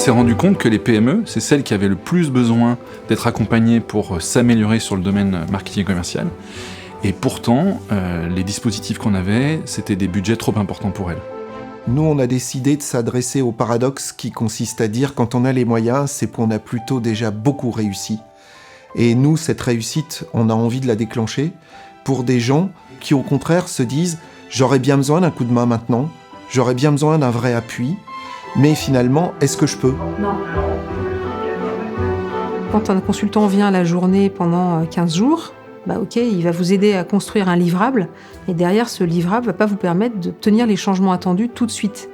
s'est rendu compte que les PME, c'est celles qui avaient le plus besoin d'être accompagnées pour s'améliorer sur le domaine marketing commercial. Et pourtant, les dispositifs qu'on avait, c'était des budgets trop importants pour elles. Nous, on a décidé de s'adresser au paradoxe qui consiste à dire quand on a les moyens, c'est qu'on a plutôt déjà beaucoup réussi. Et nous, cette réussite, on a envie de la déclencher pour des gens qui, au contraire, se disent « j'aurais bien besoin d'un coup de main maintenant, j'aurais bien besoin d'un vrai appui, mais finalement, est-ce que je peux ?» Non. Quand un consultant vient à la journée pendant 15 jours, ok, il va vous aider à construire un livrable, et derrière ce livrable ne va pas vous permettre d'obtenir les changements attendus tout de suite.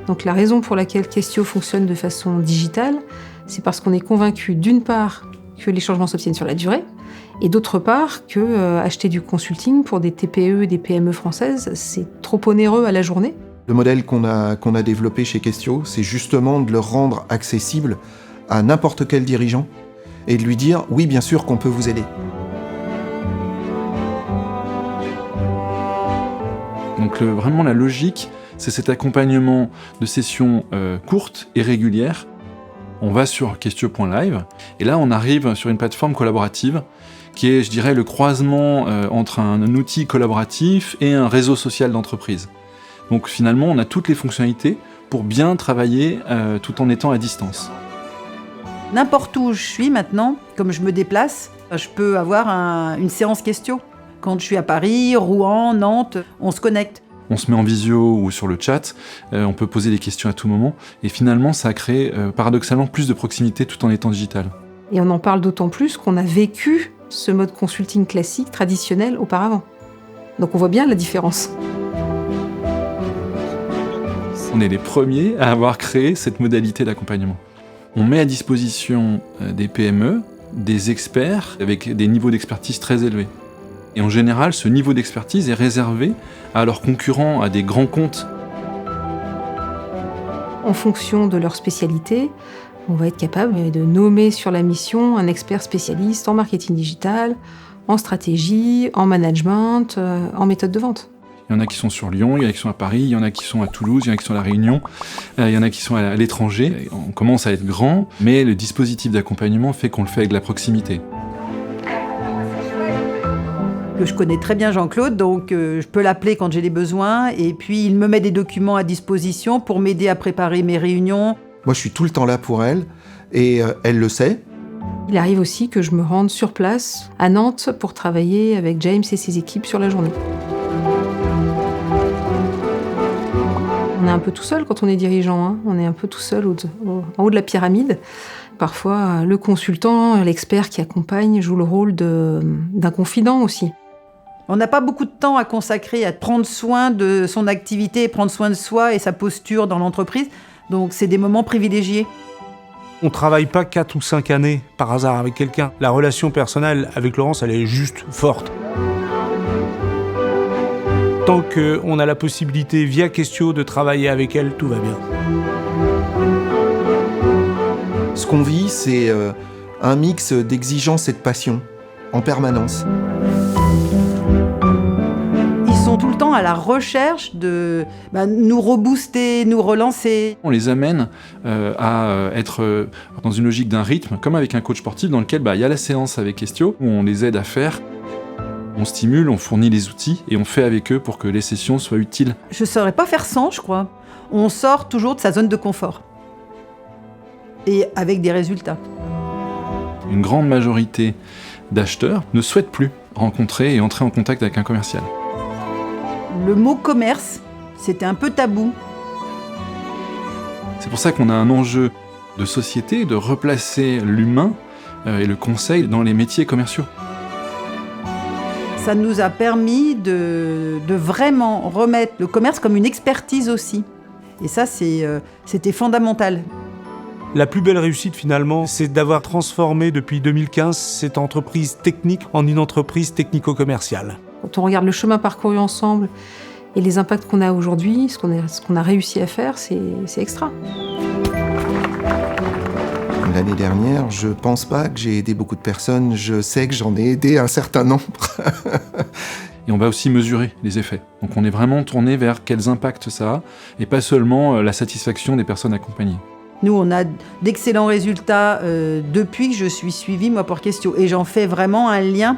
Donc la raison pour laquelle Questio fonctionne de façon digitale, c'est parce qu'on est convaincu d'une part que les changements s'obtiennent sur la durée, et d'autre part que acheter du consulting pour des TPE et des PME françaises, c'est trop onéreux à la journée. Le modèle qu'on a développé chez Questio, c'est justement de le rendre accessible à n'importe quel dirigeant et de lui dire « oui, bien sûr qu'on peut vous aider ». Donc vraiment la logique, c'est cet accompagnement de sessions courtes et régulières. On va sur questio.live et là on arrive sur une plateforme collaborative qui est, je dirais, le croisement entre un outil collaboratif et un réseau social d'entreprise. Donc finalement on a toutes les fonctionnalités pour bien travailler tout en étant à distance. N'importe où je suis maintenant, comme je me déplace, je peux avoir une séance Questio. Quand je suis à Paris, Rouen, Nantes, on se connecte. On se met en visio ou sur le chat, on peut poser des questions à tout moment, et finalement ça a créé paradoxalement plus de proximité tout en étant digital. Et on en parle d'autant plus qu'on a vécu ce mode consulting classique, traditionnel, auparavant. Donc on voit bien la différence. On est les premiers à avoir créé cette modalité d'accompagnement. On met à disposition des PME, des experts avec des niveaux d'expertise très élevés. Et en général, ce niveau d'expertise est réservé à leurs concurrents, à des grands comptes. En fonction de leur spécialité, on va être capable de nommer sur la mission un expert spécialiste en marketing digital, en stratégie, en management, en méthode de vente. Il y en a qui sont sur Lyon, il y en a qui sont à Paris, il y en a qui sont à Toulouse, il y en a qui sont à La Réunion, il y en a qui sont à l'étranger. On commence à être grand, mais le dispositif d'accompagnement fait qu'on le fait avec de la proximité. Je connais très bien Jean-Claude, donc je peux l'appeler quand j'ai des besoins, et puis il me met des documents à disposition pour m'aider à préparer mes réunions. Moi, je suis tout le temps là pour elle, et elle le sait. Il arrive aussi que je me rende sur place, à Nantes, pour travailler avec James et ses équipes sur la journée. On est un peu tout seul quand on est dirigeant, hein. On est un peu tout seul en haut de la pyramide. Parfois, le consultant, l'expert qui accompagne, joue le rôle d'un confident aussi. On n'a pas beaucoup de temps à consacrer à prendre soin de son activité, prendre soin de soi et sa posture dans l'entreprise. Donc c'est des moments privilégiés. On ne travaille pas 4 ou 5 années par hasard avec quelqu'un. La relation personnelle avec Laurence, elle est juste forte. Tant qu'on a la possibilité via Questio de travailler avec elle, tout va bien. Ce qu'on vit, c'est un mix d'exigence et de passion, en permanence. Ils sont tout le temps à la recherche de nous rebooster, nous relancer. On les amène à être dans une logique d'un rythme, comme avec un coach sportif dans lequel il y a la séance avec Questio, où on les aide à faire. On stimule, on fournit les outils et on fait avec eux pour que les sessions soient utiles. Je ne saurais pas faire sans, je crois. On sort toujours de sa zone de confort. Et avec des résultats. Une grande majorité d'acheteurs ne souhaitent plus rencontrer et entrer en contact avec un commercial. Le mot commerce, c'était un peu tabou. C'est pour ça qu'on a un enjeu de société, de replacer l'humain et le conseil dans les métiers commerciaux. Ça nous a permis de vraiment remettre le commerce comme une expertise aussi. Et ça, c'était fondamental. La plus belle réussite finalement, c'est d'avoir transformé depuis 2015 cette entreprise technique en une entreprise technico-commerciale. Quand on regarde le chemin parcouru ensemble et les impacts qu'on a aujourd'hui, ce qu'on a réussi à faire, c'est extra. L'année dernière, je pense pas que j'ai aidé beaucoup de personnes, je sais que j'en ai aidé un certain nombre. Et on va aussi mesurer les effets. Donc on est vraiment tourné vers quels impacts ça a, et pas seulement la satisfaction des personnes accompagnées. Nous, on a d'excellents résultats depuis que je suis suivie, moi, pour Questio. Et j'en fais vraiment un lien.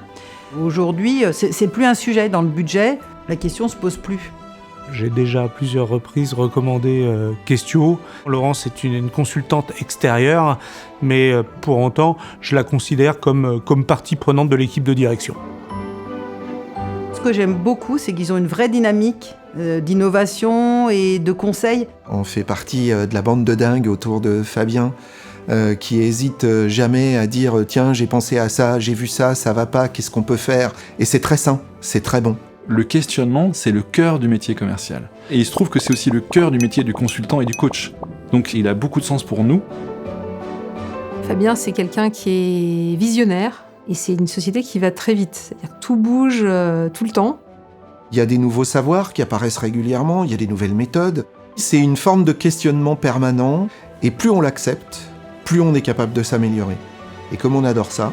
Aujourd'hui, c'est plus un sujet dans le budget. La question se pose plus. J'ai déjà à plusieurs reprises recommandé Questio. Laurence est une consultante extérieure, mais pour autant, je la considère comme partie prenante de l'équipe de direction. Ce que j'aime beaucoup, c'est qu'ils ont une vraie dynamique d'innovation et de conseil. On fait partie de la bande de dingues autour de Fabien, qui hésite jamais à dire « Tiens, j'ai pensé à ça, j'ai vu ça, ça va pas, qu'est-ce qu'on peut faire ?» Et c'est très sain, c'est très bon. Le questionnement, c'est le cœur du métier commercial. Et il se trouve que c'est aussi le cœur du métier du consultant et du coach. Donc il a beaucoup de sens pour nous. Fabien, c'est quelqu'un qui est visionnaire et c'est une société qui va très vite. C'est-à-dire que tout bouge tout le temps. Il y a des nouveaux savoirs qui apparaissent régulièrement, il y a des nouvelles méthodes. C'est une forme de questionnement permanent et plus on l'accepte, plus on est capable de s'améliorer. Et comme on adore ça...